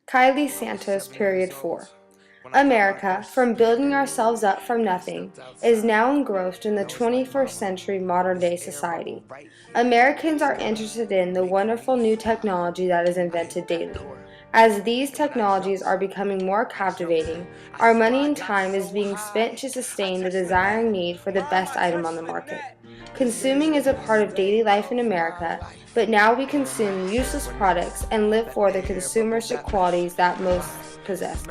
Kylie Santos, period 4. America, from building ourselves up from nothing, is now engrossed in the 21st century modern-day society. Americans are interested in the wonderful new technology that is invented daily. As these technologies are becoming more captivating, our money and time is being spent to sustain the desiring need for the best item on the market. Consuming is a part of daily life in America, but now we consume useless products and live for the consumeristic qualities that most possess.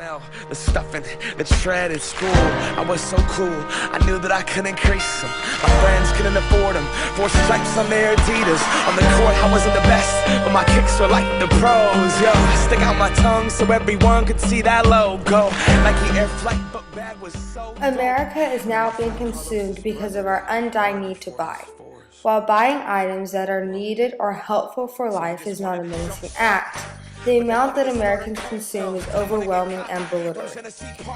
The stuffing, the shred at school, I was so cool, I knew that I could increase them. My friends couldn't afford them, 4 stripes on their Adidas. On the court I wasn't the best, but my kicks were like the pros. Yo, stick out my tongue so everyone could see that logo. Nike Air Flight book bag was so... America is now being consumed because of our undying need to buy. While buying items that are needed or helpful for life is not a menacing act, the amount that Americans consume is overwhelming and belittling.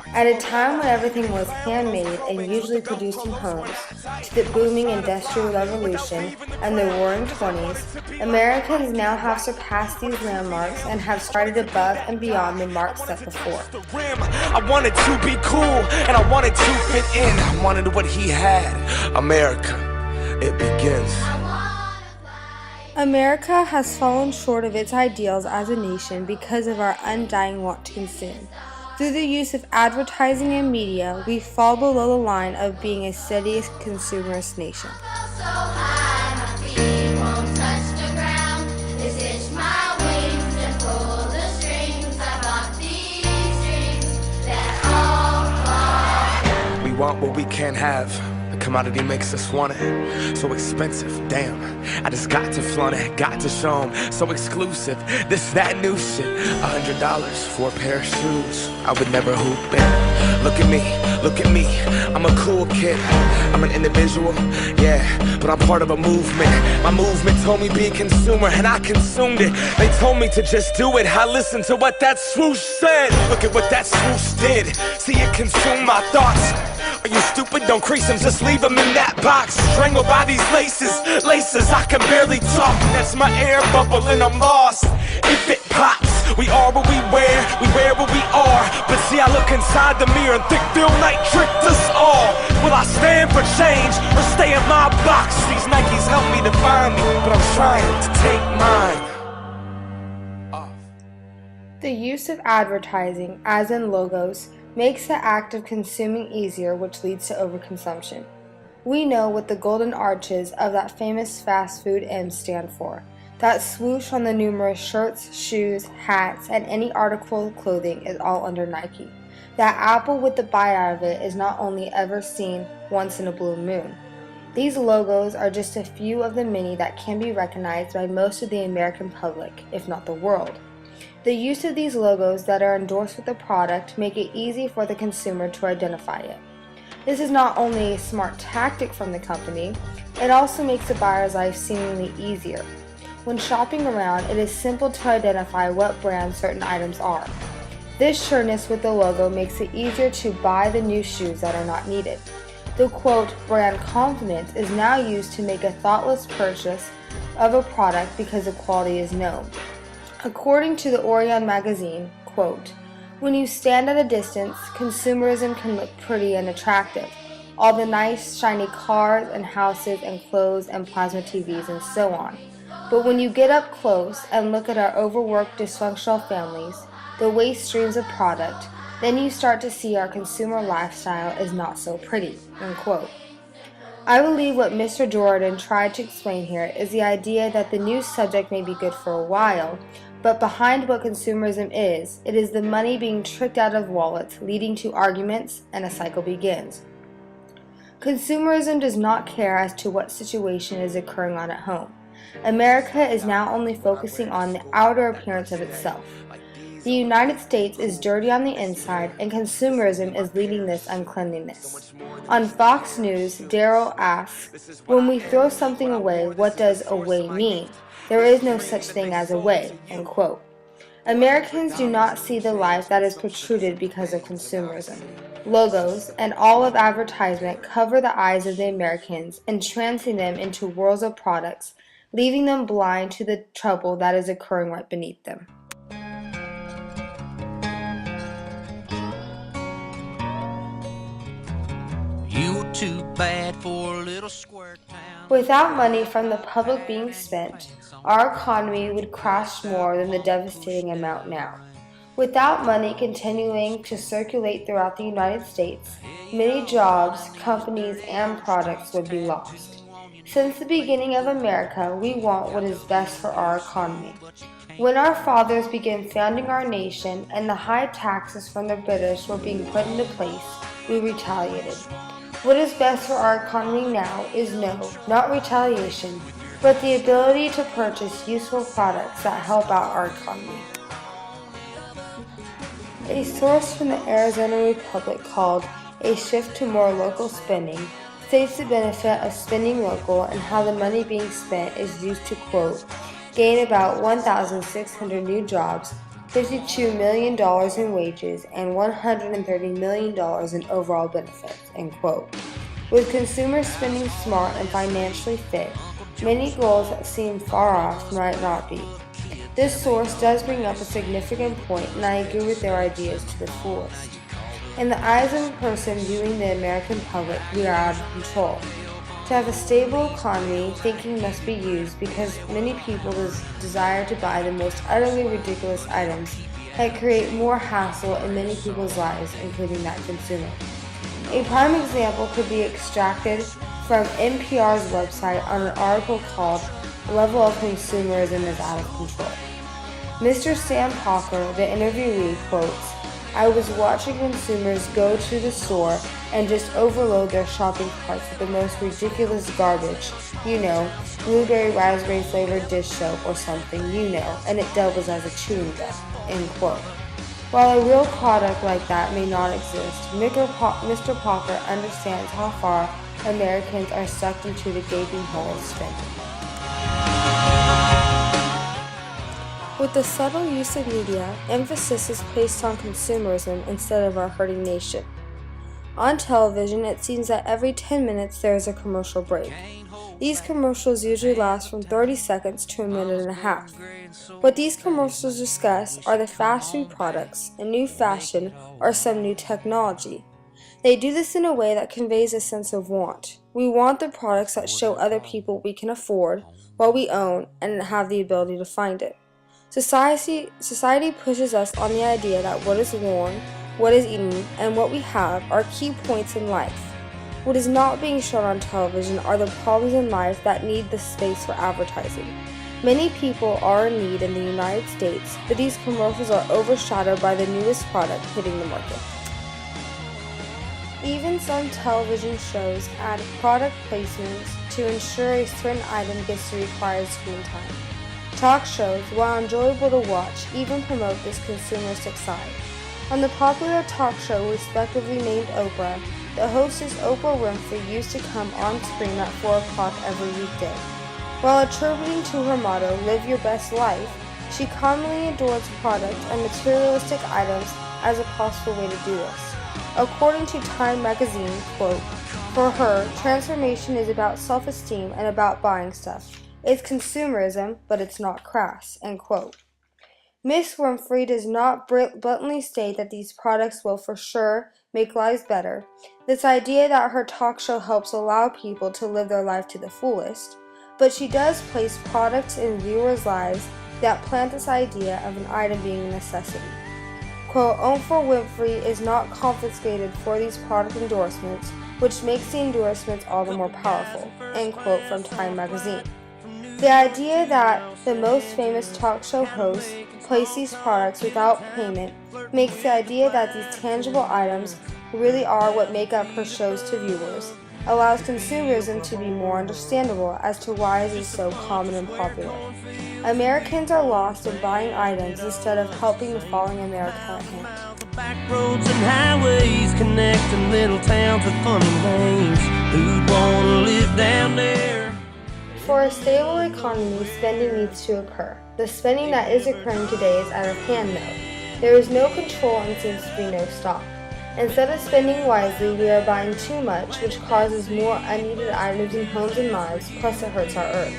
At a time when everything was handmade and usually produced in homes, to the booming Industrial Revolution and the Roaring '20s, Americans now have surpassed these landmarks and have started above and beyond the marks set before. I wanted to be cool and I wanted to fit in. I wanted what he had. America, it begins. America has fallen short of its ideals as a nation because of our undying want to consume. Through the use of advertising and media, we fall below the line of being a steady consumerist nation. We want what we can't have. The commodity makes us want it. So expensive, damn. I just got to flaunt it, got to show 'em. So exclusive, this, that new shit. $100 for a pair of shoes. I would never hoop it. Look at me, look at me. I'm a cool kid. I'm an individual, yeah, but I'm part of a movement. My movement told me be a consumer, and I consumed it. They told me to just do it. I listened to what that swoosh said. Look at what that swoosh did. See it consume my thoughts. Are you stupid? Don't crease them, just leave them in that box. Strangled by these laces, I can barely talk. That's my air bubble and I'm lost. If it pops, we are what we wear what we are. But see, I look inside the mirror and think Phil Knight tricked us all. Will I stand for change or stay in my box? These Nikes help me define me, but I'm trying to take mine off. The use of advertising, as in logos, makes the act of consuming easier, which leads to overconsumption. We know what the golden arches of that famous fast food M stand for. That swoosh on the numerous shirts, shoes, hats, and any article of clothing is all under Nike. That apple with the bite out of it is not only ever seen once in a blue moon. These logos are just a few of the many that can be recognized by most of the American public, if not the world. The use of these logos that are endorsed with the product make it easy for the consumer to identify it. This is not only a smart tactic from the company, it also makes the buyer's life seemingly easier. When shopping around, it is simple to identify what brand certain items are. This sureness with the logo makes it easier to buy the new shoes that are not needed. The quote, brand confidence is now used to make a thoughtless purchase of a product because the quality is known. According to the Orion magazine, quote, when you stand at a distance, consumerism can look pretty and attractive. All the nice, shiny cars and houses and clothes and plasma TVs and so on. But when you get up close and look at our overworked, dysfunctional families, the waste streams of product, then you start to see our consumer lifestyle is not so pretty, unquote. I believe what Mr. Jordan tried to explain here is the idea that the new subject may be good for a while, but behind what consumerism is, it is the money being tricked out of wallets, leading to arguments, and a cycle begins. Consumerism does not care as to what situation is occurring on at home. America is now only focusing on the outer appearance of itself. The United States is dirty on the inside, and consumerism is leading this uncleanliness. On Fox News, Daryl asks, when we throw something away, what does away mean? There is no such thing as away, end quote. Americans do not see the life that is protruded because of consumerism. Logos and all of advertisement cover the eyes of the Americans, entrancing them into worlds of products, leaving them blind to the trouble that is occurring right beneath them. Without money from the public being spent, our economy would crash more than the devastating amount now. Without money continuing to circulate throughout the United States, many jobs, companies, and products would be lost. Since the beginning of America, we want what is best for our economy. When our fathers began founding our nation and the high taxes from the British were being put into place, we retaliated. What is best for our economy now is not retaliation, but the ability to purchase useful products that help out our economy. A source from the Arizona Republic called A Shift to More Local Spending states the benefit of spending local and how the money being spent is used to, quote, gain about 1,600 new jobs, $52 million in wages, and $130 million in overall benefits, end quote. With consumers spending smart and financially fit, many goals that seem far off might not be. This source does bring up a significant point, and I agree with their ideas to the fullest. In the eyes of a person viewing the American public, we are out of control. To have a stable economy, thinking must be used because many people desire to buy the most utterly ridiculous items that create more hassle in many people's lives, including that consumer. A prime example could be extracted from NPR's website on an article called "Level of Consumerism is Out of Control." Mr. Sam Parker, the interviewee, quotes, "I was watching consumers go to the store and just overload their shopping carts with the most ridiculous garbage, blueberry raspberry flavored dish soap or something, and it doubles as a chewing gum," end quote. While a real product like that may not exist, Mr. Parker understands how far Americans are sucked into the gaping hole of spending. With the subtle use of media, emphasis is placed on consumerism instead of our hurting nation. On television, it seems that every 10 minutes there is a commercial break. These commercials usually last from 30 seconds to a minute and a half. What these commercials discuss are the fast food products, a new fashion, or some new technology. They do this in a way that conveys a sense of want. We want the products that show other people we can afford, what we own, and have the ability to find it. Society pushes us on the idea that what is worn, what is eaten, and what we have are key points in life. What is not being shown on television are the problems in life that need the space for advertising. Many people are in need in the United States, but these commercials are overshadowed by the newest product hitting the market. Even some television shows add product placements to ensure a certain item gets the required screen time. Talk shows, while enjoyable to watch, even promote this consumeristic side. On the popular talk show respectively named Oprah, the hostess Oprah Winfrey used to come on screen at 4 o'clock every weekday. While attributing to her motto, "Live your best life," she commonly adores products and materialistic items as a possible way to do this. According to Time magazine, quote, "For her, transformation is about self-esteem and about buying stuff. It's consumerism, but it's not crass," end quote. Miss Winfrey does not bluntly state that these products will for sure make lives better. This idea that her talk show helps allow people to live their life to the fullest, but she does place products in viewers' lives that plant this idea of an item being a necessity. Quote, "Oprah Winfrey is not confiscated for these product endorsements, which makes the endorsements all the more powerful," end quote from Time magazine. The idea that the most famous talk show hosts place these products without payment makes the idea that these tangible items really are what make up her shows to viewers, allows consumerism to be more understandable as to why it is so common and popular. Americans are lost in buying items instead of helping the falling America at hand. Back roads and highways connecting little towns with fun and games. Who'd wanna live down there? For a stable economy, spending needs to occur. The spending that is occurring today is out of hand, though. There is no control and seems to be no stop. Instead of spending wisely, we are buying too much, which causes more unneeded items in homes and lives, plus it hurts our earth.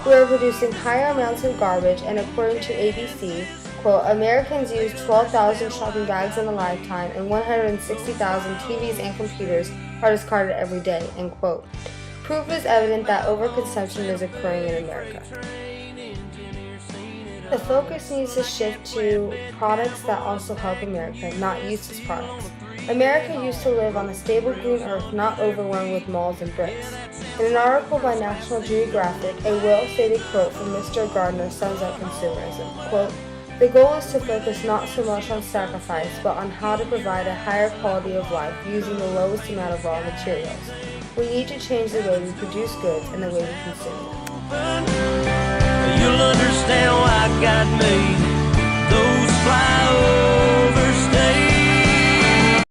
We are producing higher amounts of garbage, and according to ABC, quote, "Americans use 12,000 shopping bags in a lifetime, and 160,000 TVs and computers are discarded every day," end quote. proof is evident that overconsumption is occurring in America. The focus needs to shift to products that also help America, not useless products. America used to live on a stable green earth not overrun with malls and bricks. In an article by National Geographic, a well-stated quote from Mr. Gardner sums up consumerism. Quote, "The goal is to focus not so much on sacrifice, but on how to provide a higher quality of life using the lowest amount of raw materials. We need to change the way we produce goods and the way we consume them." You'll understand why God made those flowers.